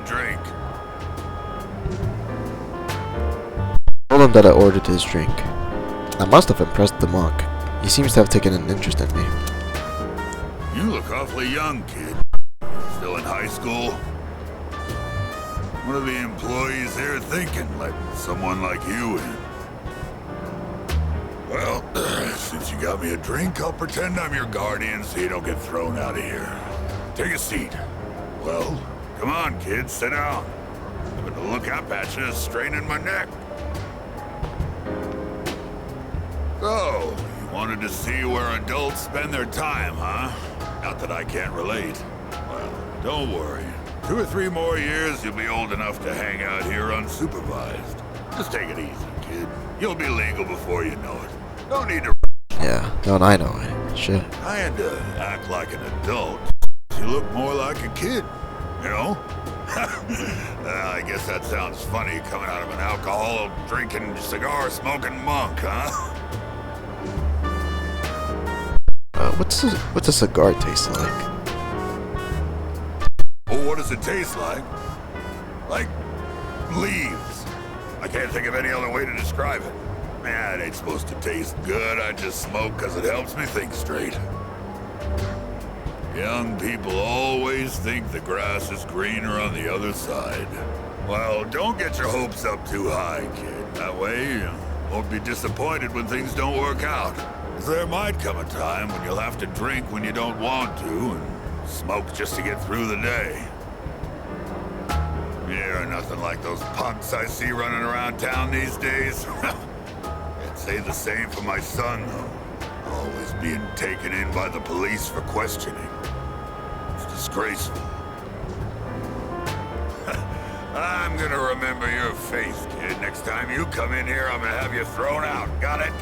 drink? I told him that I ordered his drink. I must have impressed the monk. He seems to have taken an interest in me. You look awfully young, kid. Still in high school? What are the employees there thinking, letting someone like you in? Well, since you got me a drink, I'll pretend I'm your guardian so you don't get thrown out of here. Take a seat. Well, come on, kid, sit down. But to look up at you is straining my neck. So, you wanted to see where adults spend their time, huh? Not that I can't relate. Well, don't worry. 2 or 3 more years, you'll be old enough to hang out here unsupervised. Just take it easy, kid. You'll be legal before you know it. Don't need to... Yeah, don't I know it. Shit. I had to act like an adult. You look more like a kid, you know? I guess that sounds funny coming out of an alcohol-drinking, cigar-smoking monk, huh? What's a cigar taste like? Well, what does it taste like? Like leaves. I can't think of any other way to describe it. Man, it ain't supposed to taste good. I just smoke because it helps me think straight. Young people always think the grass is greener on the other side. Well, don't get your hopes up too high, kid. That way, you won't be disappointed when things don't work out. 'Cause there might come a time when you'll have to drink when you don't want to, and smoke just to get through the day. You're nothing like those punks I see running around town these days. I'd say the same for my son, though. Always being taken in by the police for questioning. It's disgraceful. I'm gonna remember your face, kid. Next time you come in here, I'm gonna have you thrown out. Got it?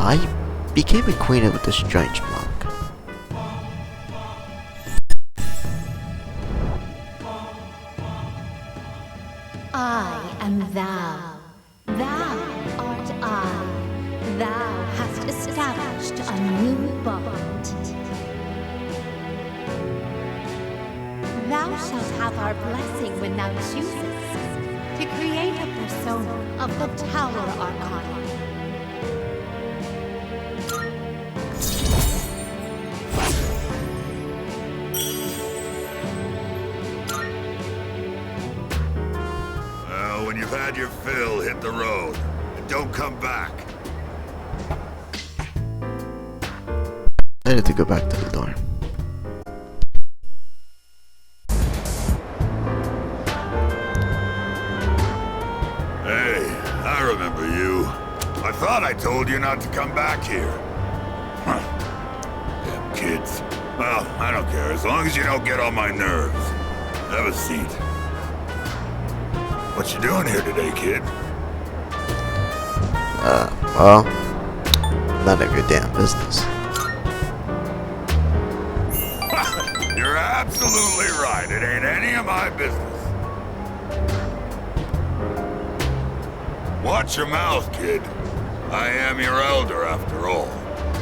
I became acquainted with this strange monk. I am thou. Thou art I. Thou hast established a new bond. Thou shalt have our blessing when thou choosest to create a persona of the Tower Arcana. When you've had your fill, hit the road. And don't come back. I need to go back to the dorm. Hey, I remember you. I thought I told you not to come back here. Huh. Damn kids. Well, I don't care, as long as you don't get on my nerves. Have a seat. What you doing here today, kid? Well, none of your damn business. You're absolutely right. It ain't any of my business. Watch your mouth, kid. I am your elder, after all.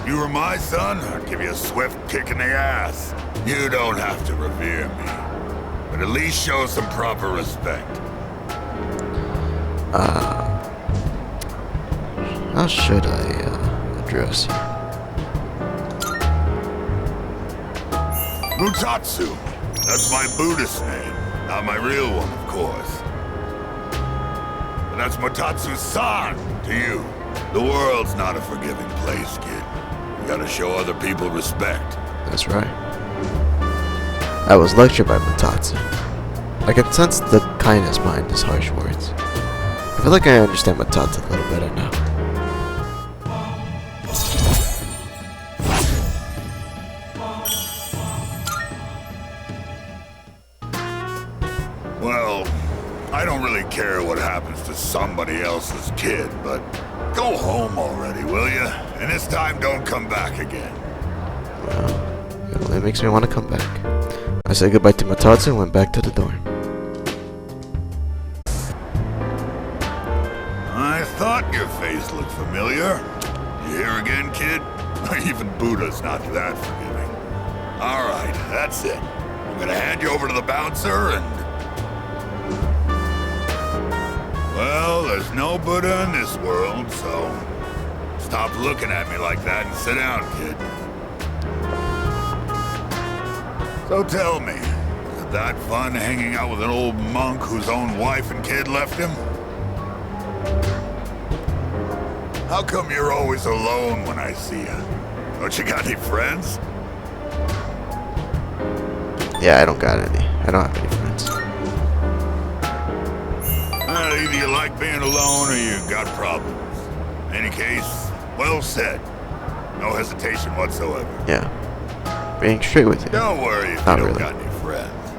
You were my son, I'd give you a swift kick in the ass. You don't have to revere me, but at least show some proper respect. How should I, address you? Mutatsu. That's my Buddhist name. Not my real one, of course. But that's Mutatsu-san to you. The world's not a forgiving place, kid. You gotta show other people respect. That's right. I was lectured by Mutatsu. I can sense the kindness behind his harsh words. I feel like I understand Mutatsu a little better now. Well, I don't really care what happens to somebody else's kid, but go home already, will you? And this time don't come back again. Well, it only makes me want to come back. I said goodbye to Mutatsu and went back to the dorm. I thought your face looked familiar. You here again, kid? Even Buddha's not that forgiving. Alright, that's it. I'm gonna hand you over to the bouncer and... Well, there's no Buddha in this world, so... Stop looking at me like that and sit down, kid. So tell me, is it that fun hanging out with an old monk whose own wife and kid left him? How come you're always alone when I see you? Don't you got any friends? Yeah, I don't got any. I don't have any friends. Well, either you like being alone or you got problems. In any case, well said. No hesitation whatsoever. Yeah. Being straight with you. Don't worry if you Not don't really. got any friends.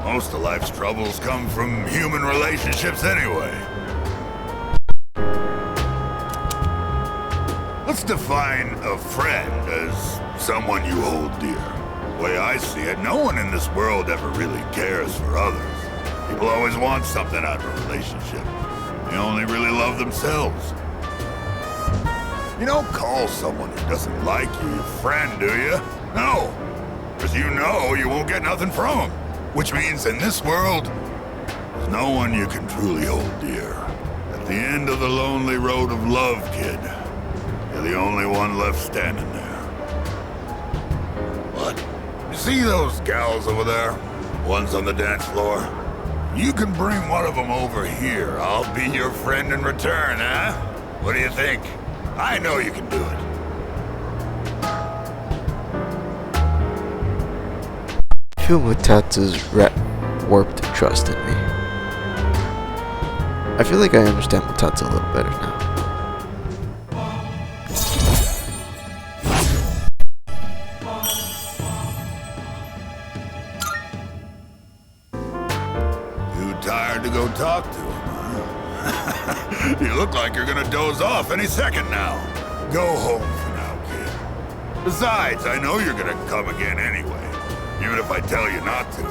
Most of life's troubles come from human relationships anyway. Let's define a friend as someone you hold dear. The way I see it, no one in this world ever really cares for others. People always want something out of a relationship. They only really love themselves. You don't call someone who doesn't like you your friend, do you? No. Because you know you won't get nothing from them. Which means in this world, there's no one you can truly hold dear. At the end of the lonely road of love, kid, you're the only one left standing there. What? You see those gals over there? Ones on the dance floor? You can bring one of them over here. I'll be your friend in return, huh? What do you think? I know you can do it. I feel Mutatsu's warped trust in me. I feel like I understand Mutatsu a little better now. You tired to go talk to him, huh? You look like you're gonna doze off any second now. Go home for now, kid. Besides, I know you're gonna come again anyway, even if I tell you not to.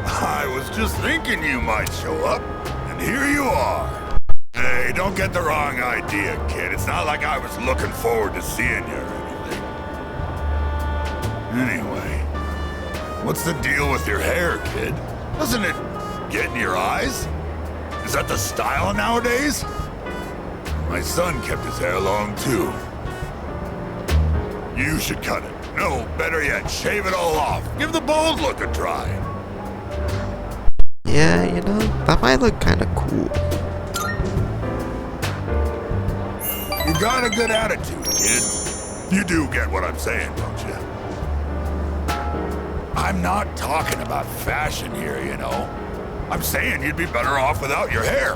I was just thinking you might show up, and here you are. Hey, don't get the wrong idea, kid. It's not like I was looking forward to seeing you or anything. Anyway, what's the deal with your hair, kid? Doesn't it get in your eyes? Is that the style nowadays? My son kept his hair long, too. You should cut it. No, better yet, shave it all off. Give the bald look a try. Yeah, you know, that might look kind of cool. You got a good attitude, kid. You do get what I'm saying, don't you? I'm not talking about fashion here, you know. I'm saying you'd be better off without your hair.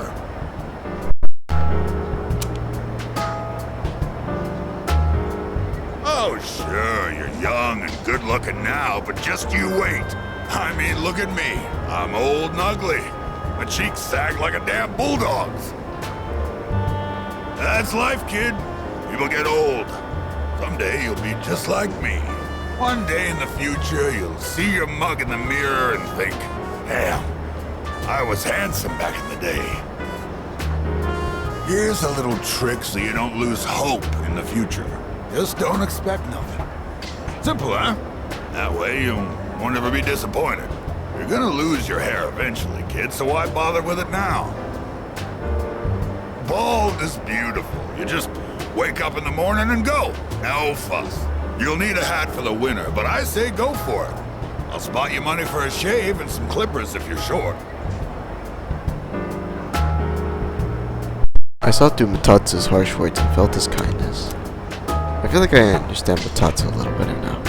Oh, sure, you're young and good-looking now, but just you wait. I mean, look at me. I'm old and ugly. My cheeks sag like a damn bulldog's. That's life, kid. People get old. Someday you'll be just like me. One day in the future, you'll see your mug in the mirror and think, damn, I was handsome back in the day. Here's a little trick so you don't lose hope in the future. Just don't expect nothing. Simple, huh? That way you won't ever be disappointed. You're gonna lose your hair eventually, kid, so why bother with it now? Bald is beautiful. You just wake up in the morning and go. No fuss. You'll need a hat for the winter, but I say go for it. I'll spot you money for a shave and some clippers if you're short. I saw through Mutatsu's harsh words and felt his kindness. I feel like I understand Mutatsu a little better now.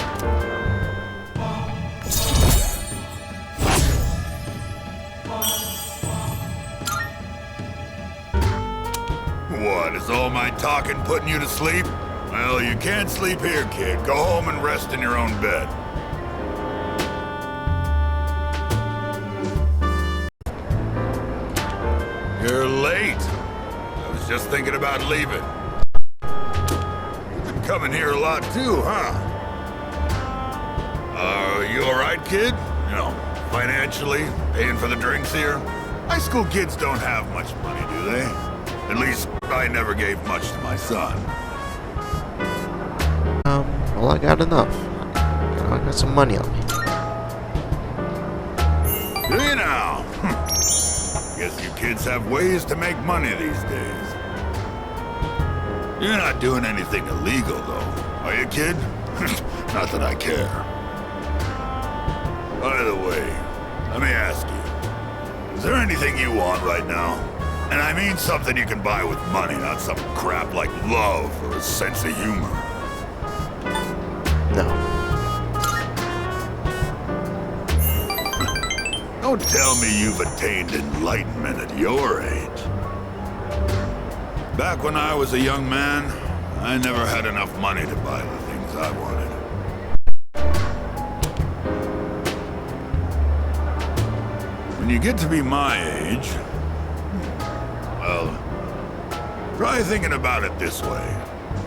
What, is all my talking putting you to sleep? Well, you can't sleep here, kid. Go home and rest in your own bed. You're late. I was just thinking about leaving. You've been coming here a lot too, huh? Are you alright, kid? You know, financially, paying for the drinks here? High school kids don't have much money, do they? At least, I never gave much to my son. Well, I got enough. I got some money on me. Do you now? Guess you kids have ways to make money these days. You're not doing anything illegal, though, are you, kid? Not that I care. By the way, let me ask you, is there anything you want right now? And I mean something you can buy with money, not some crap like love or a sense of humor. No. Don't tell me you've attained enlightenment at your age. Back when I was a young man, I never had enough money to buy the things I wanted. When you get to be my age, well, try thinking about it this way.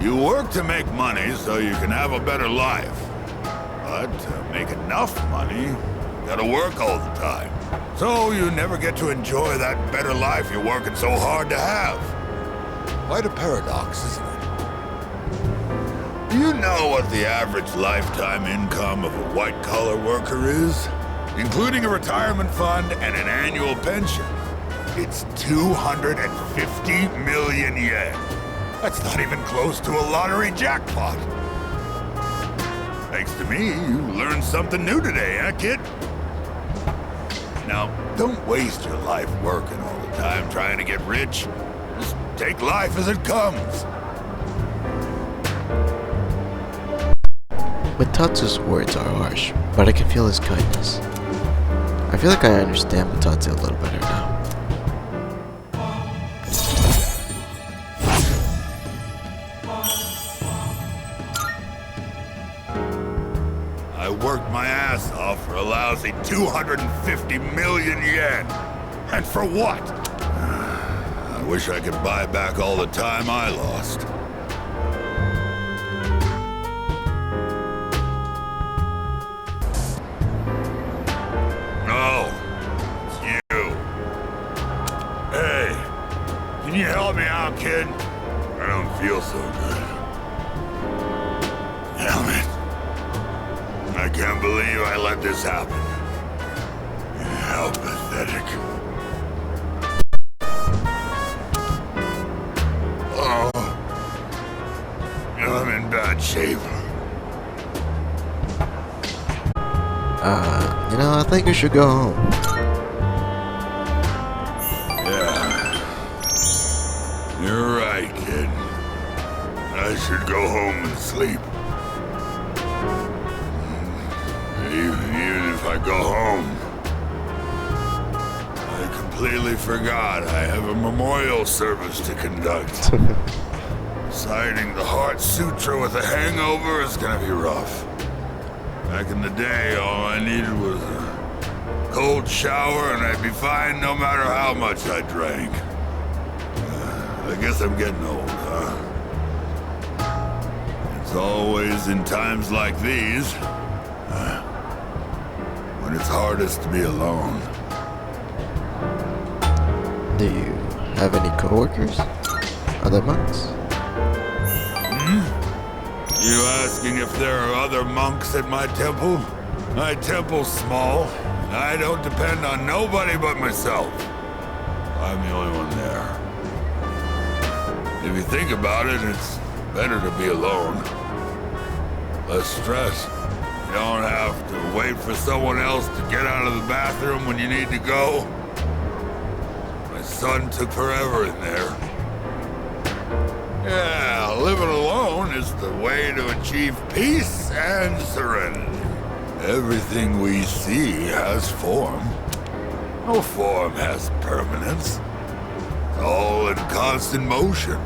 You work to make money so you can have a better life. But to make enough money, you gotta work all the time. So you never get to enjoy that better life you're working so hard to have. Quite a paradox, isn't it? Do you know what the average lifetime income of a white-collar worker is? Including a retirement fund and an annual pension. It's 250 million yen. That's not even close to a lottery jackpot. Thanks to me, you learned something new today, huh, kid? Now, don't waste your life working all the time trying to get rich. Just take life as it comes. Mutatsu's words are harsh, but I can feel his kindness. I feel like I understand Mutatsu a little better now. I worked my ass off for a lousy 250 million yen. And for what? I wish I could buy back all the time I lost. Oh, it's you. Hey, can you help me out, kid? I don't feel so good. Damn it. I can't believe I let this happen. How pathetic. Oh, I'm in bad shape. I think you should go home. Yeah, you're right, kid. I should go home and sleep. Even if I go home, I completely forgot I have a memorial service to conduct. Reciting the Heart Sutra with a hangover is gonna be rough. Back in the day, all I needed was a cold shower and I'd be fine no matter how much I drank. I guess I'm getting old, huh? It's always in times like these when it's hardest to be alone. Do you have any coworkers? Other monks? You asking if there are other monks at my temple? My temple's small. I don't depend on nobody but myself. I'm the only one there. If you think about it, it's better to be alone. Less stress. You don't have to wait for someone else to get out of the bathroom when you need to go. My son took forever in there. Yeah, living alone is the way to achieve peace and serenity. Everything we see has form. No form has permanence. It's all in constant motion.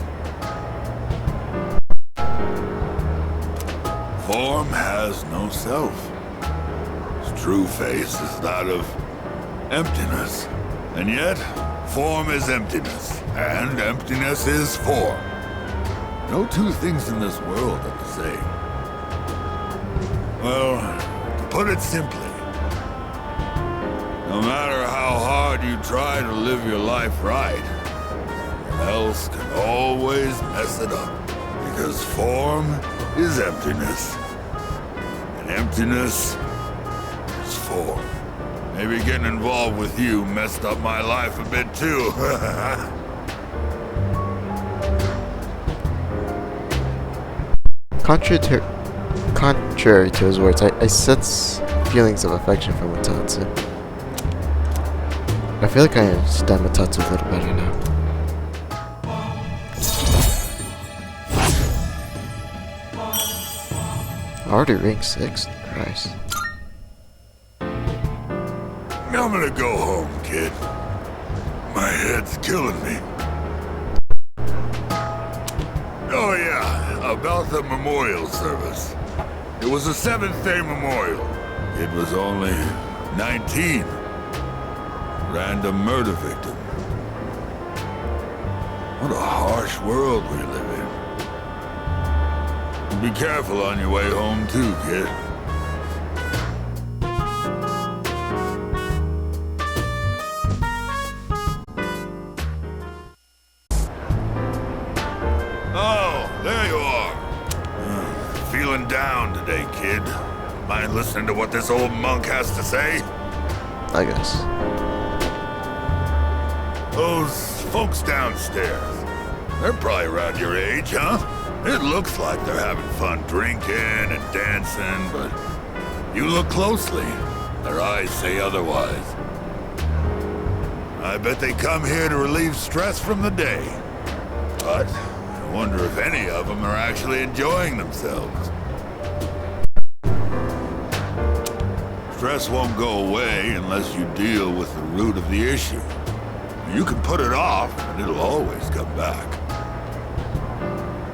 Form has no self. Its true face is that of emptiness. And yet, form is emptiness, and emptiness is form. No two things in this world are the same. Well, to put it simply, no matter how hard you try to live your life right, else can always mess it up. Because form is emptiness. And emptiness is form. Maybe getting involved with you messed up my life a bit too. Contrary to his words, I sense feelings of affection for Mutatsu. I feel like I understand Mutatsu a little better now. Already rank 6? Christ. I'm gonna go home, kid. My head's killing me. Oh yeah, about the memorial service. It was a 7th-day memorial. It was only 19. Random murder victim. What a harsh world we live in. Be careful on your way home too, kid. Oh, there you are. Feeling down today, kid. Mind listening to what this old monk has to say? I guess. Those folks downstairs, they're probably around your age, huh? It looks like they're having fun drinking and dancing, but you look closely, their eyes say otherwise. I bet they come here to relieve stress from the day. But I wonder if any of them are actually enjoying themselves. Stress won't go away unless you deal with the root of the issue. You can put it off, and it'll always come back.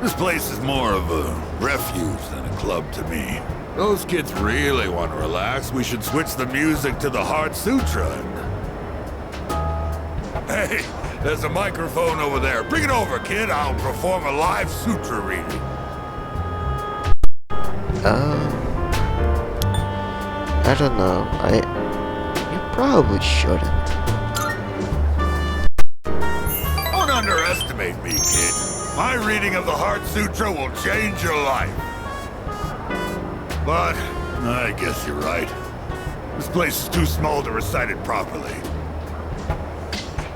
This place is more of a refuge than a club to me. Those kids really want to relax. We should switch the music to the Heart Sutra. Hey, there's a microphone over there. Bring it over, kid. I'll perform a live sutra reading. I don't know. You probably shouldn't. Don't underestimate me, kid. My reading of the Heart Sutra will change your life. But I guess you're right. This place is too small to recite it properly.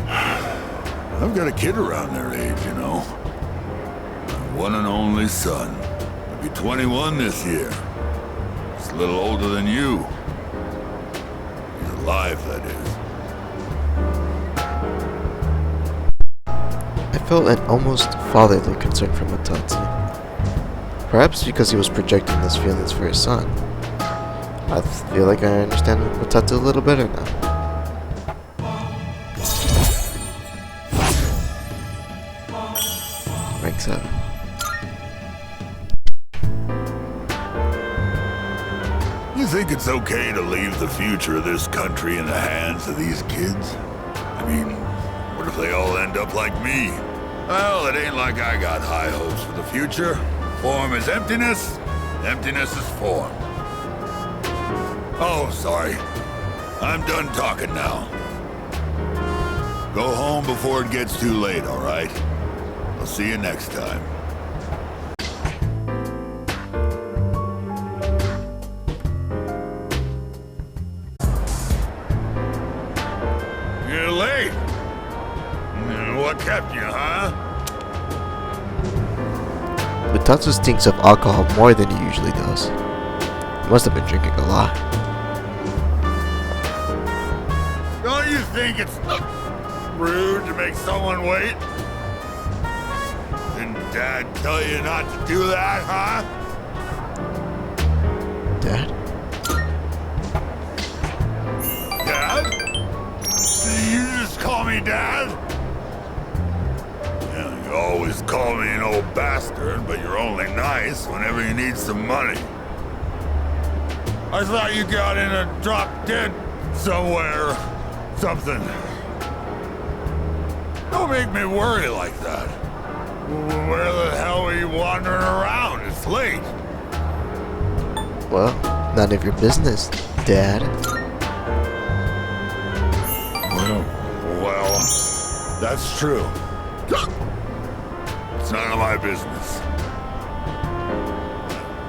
I've got a kid around their age, you know. My one and only son. He'll be 21 this year. He's a little older than you. He's alive, that is. I felt an almost fatherly concern for Mutatsu. Perhaps because he was projecting his feelings for his son. I feel like I understand Mutatsu a little better now. Rank 7. You think it's okay to leave the future of this country in the hands of these kids? I mean, what if they all end up like me? Well, it ain't like I got high hopes for the future. Form is emptiness, emptiness is form. Oh, sorry. I'm done talking now. Go home before it gets too late, all right? I'll see you next time. You're late. What kept you, huh? Mutatsu stinks of alcohol more than he usually does. He must have been drinking a lot. Don't you think it's rude to make someone wait? Didn't Dad tell you not to do that, huh? Dad? Dad? You just call me Dad? Yeah, you always call me an old bastard, but you're only nice whenever you need some money. I thought you got in a drop dead somewhere. Something. Don't make me worry like that. Where the hell are you wandering around? It's late. Well, none of your business, Dad. Well, that's true. It's none of my business.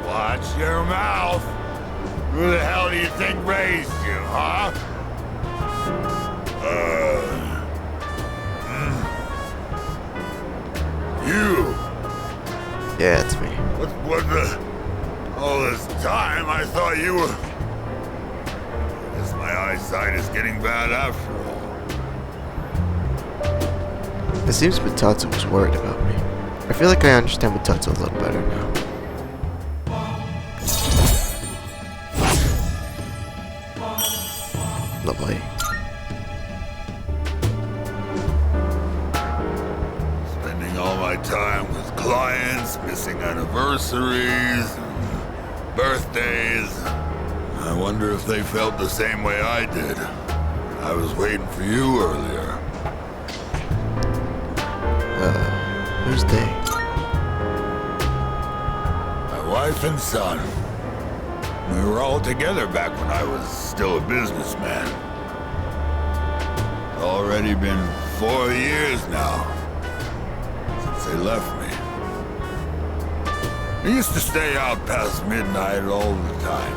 Watch your mouth. Who the hell do you think raised you, huh? You. Yeah, it's me. What the... All this time, I thought you were... I guess my eyesight is getting bad after all. It seems Mutatsu was worried about me. I feel like I understand Mutatsu a little better now. Lovely. Spending all my time with clients, missing anniversaries, and birthdays. I wonder if they felt the same way I did. I was waiting for you earlier. Who's they? My wife and son. We were all together back when I was still a businessman. It's already been 4 years now since they left me. I used to stay out past midnight all the time.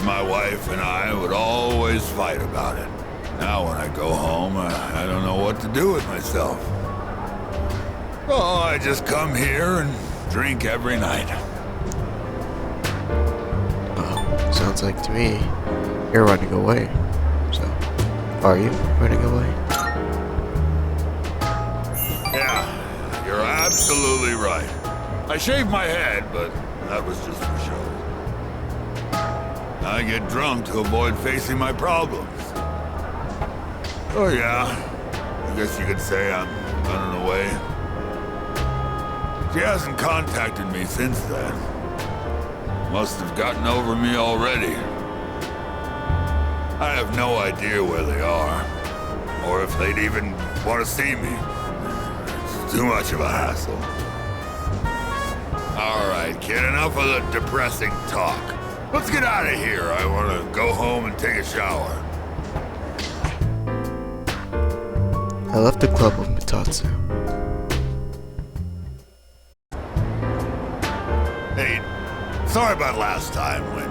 My wife and I would always fight about it. Now when I go home, I don't know what to do with myself. Oh, I just come here and drink every night. Oh, sounds like to me you're running away. So, are you running away? Yeah, you're absolutely right. I shaved my head, but that was just for show. I get drunk to avoid facing my problems. Oh yeah, I guess you could say I'm running away. She hasn't contacted me since then. Must have gotten over me already. I have no idea where they are, or if they'd even want to see me. It's too much of a hassle. All right, kid, enough of the depressing talk. Let's get out of here. I want to go home and take a shower. I left the club with Mutatsu. Hey, sorry about last time when,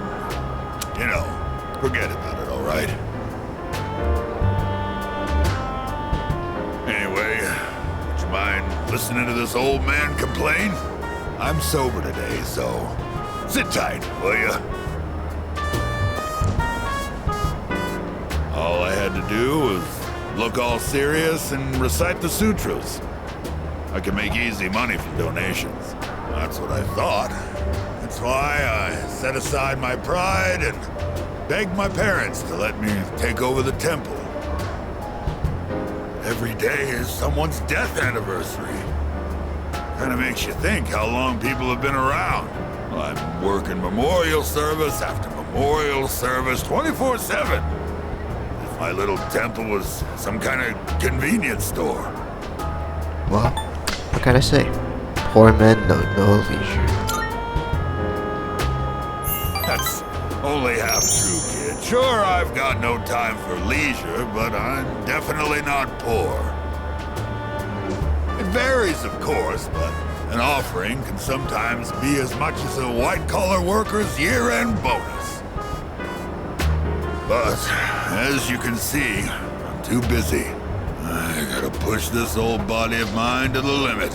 you know, forget about it, all right? Anyway, would you mind listening to this old man complain? I'm sober today, so sit tight, will ya? All I had to do was look all serious and recite the sutras. I can make easy money from donations. That's what I thought. That's why I set aside my pride and begged my parents to let me take over the temple. Every day is someone's death anniversary. Kinda makes you think how long people have been around. I'm working memorial service after memorial service 24/7. If my little temple was some kind of convenience store. Well, what can I say? Poor men know no leisure. That's only half true, kid. Sure, I've got no time for leisure, but I'm definitely not poor. It varies, of course, but an offering can sometimes be as much as a white-collar worker's year-end bonus. But, as you can see, I'm too busy. I gotta push this old body of mine to the limit.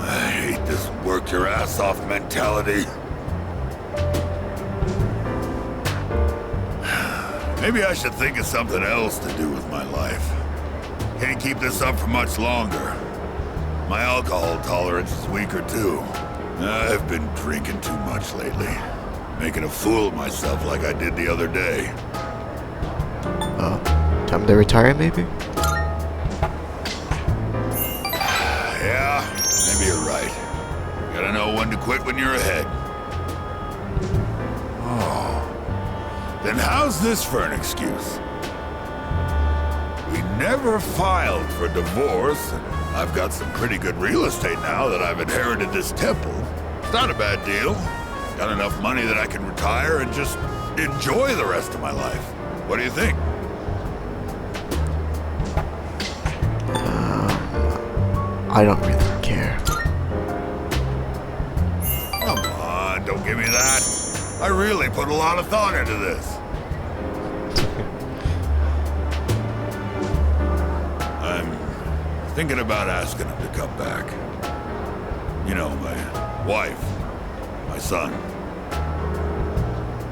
I hate this work-your-ass-off mentality. Maybe I should think of something else to do with my life. Can't keep this up for much longer. My alcohol tolerance is weaker too. I've been drinking too much lately. Making a fool of myself like I did the other day. Time to retire maybe? Yeah, maybe you're right. Gotta know when to quit when you're ahead. Oh. Then how's this for an excuse? We never filed for divorce, and I've got some pretty good real estate now that I've inherited this temple. It's not a bad deal. Got enough money that I can retire and just enjoy the rest of my life. What do you think? I don't really care. Come on, don't give me that. I really put a lot of thought into this. I'm thinking about asking him to come back. You know, my wife, my son.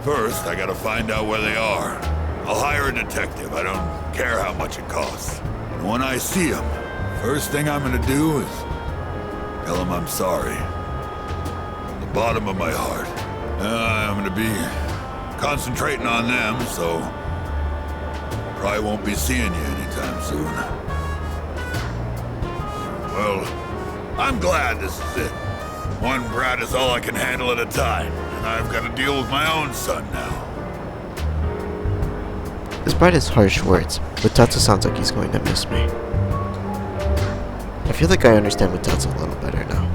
First, I gotta find out where they are. I'll hire a detective. I don't care how much it costs. And when I see him, first thing I'm gonna do is tell him I'm sorry. From the bottom of my heart. I'm gonna be concentrating on them, so probably won't be seeing you anytime soon. Well, I'm glad this is it. One brat is all I can handle at a time, and I've got to deal with my own son now. Despite his harsh words, Mutatsu sounds like he's going to miss me. I feel like I understand Mutatsu a little better now.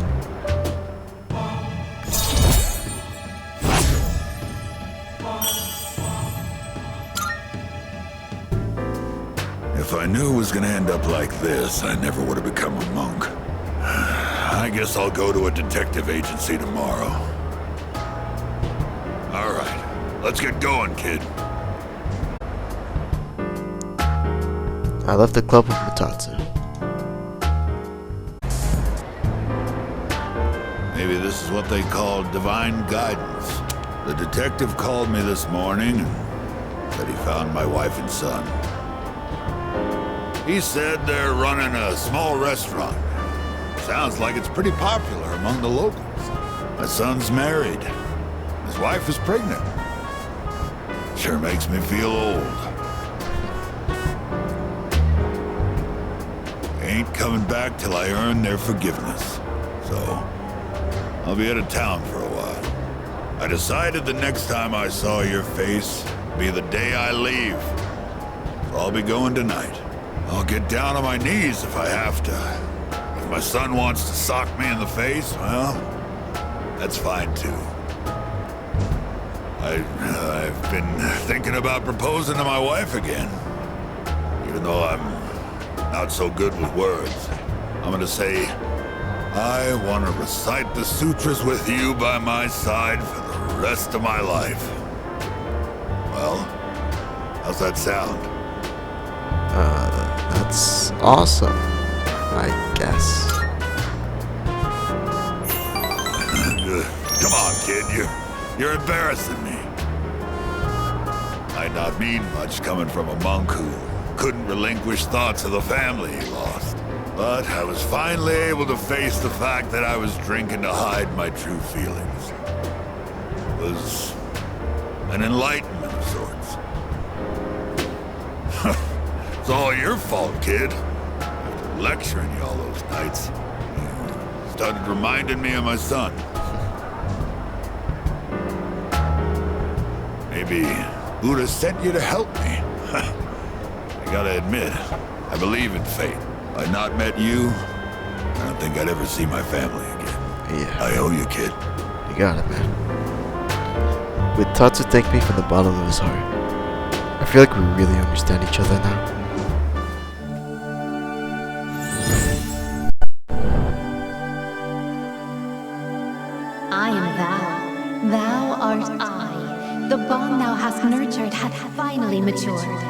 If I knew it was gonna end up like this, I never would have become a monk. I guess I'll go to a detective agency tomorrow. All right, let's get going, kid. I left the club with Mutatsu. Maybe this is what they call divine guidance. The detective called me this morning and said he found my wife and son. He said they're running a small restaurant. Sounds like it's pretty popular among the locals. My son's married. His wife is pregnant. Sure makes me feel old. Ain't coming back till I earn their forgiveness. So, I'll be out of town for a while. I decided the next time I saw your face would be the day I leave. So I'll be going tonight. I'll get down on my knees if I have to. If my son wants to sock me in the face, well, that's fine too. I've been thinking about proposing to my wife again. Even though I'm not so good with words. I'm gonna say, I want to recite the sutras with you by my side for the rest of my life. Well, how's that sound? That's awesome, I guess. Come on, kid, you're embarrassing me. Might not mean much coming from a monk who couldn't relinquish thoughts of the family he lost. But I was finally able to face the fact that I was drinking to hide my true feelings. It was an enlightenment of sorts. It's all your fault, kid. After lecturing you all those nights, you started reminding me of my son. Maybe Buddha sent you to help me. I gotta admit, I believe in fate. If I'd not met you, I don't think I'd ever see my family again. Yeah. I owe you, kid. You got it, man. Mutatsu thanked me from the bottom of his heart. I feel like we really understand each other now. I am thou. Thou art I. The bond thou hast nurtured hath finally matured.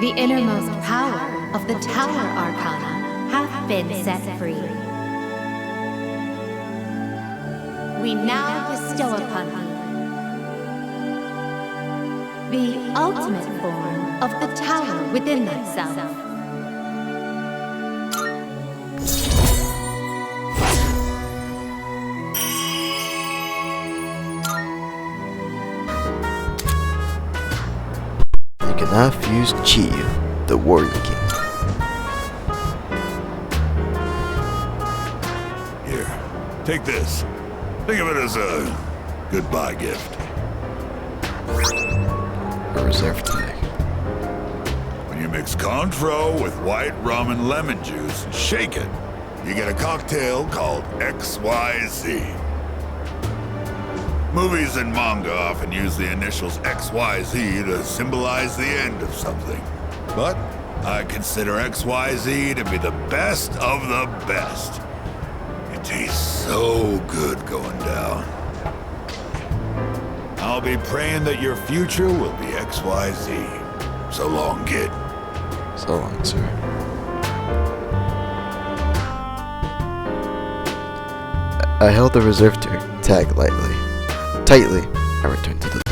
The innermost power of the Tower Arcana hath been set free. We now bestow upon thee the ultimate form of the tower within thyself. You can now fuse Chiyu, the Warrior King. Here, take this. Think of it as a goodbye gift. A reserve tag. When you mix Cointreau with white rum and lemon juice and shake it, you get a cocktail called XYZ. Movies and manga often use the initials XYZ to symbolize the end of something. But I consider XYZ to be the best of the best. It tastes so good going down. I'll be praying that your future will be XYZ. So long, kid. So long, sir. I held the reserve tag tightly. I returned to the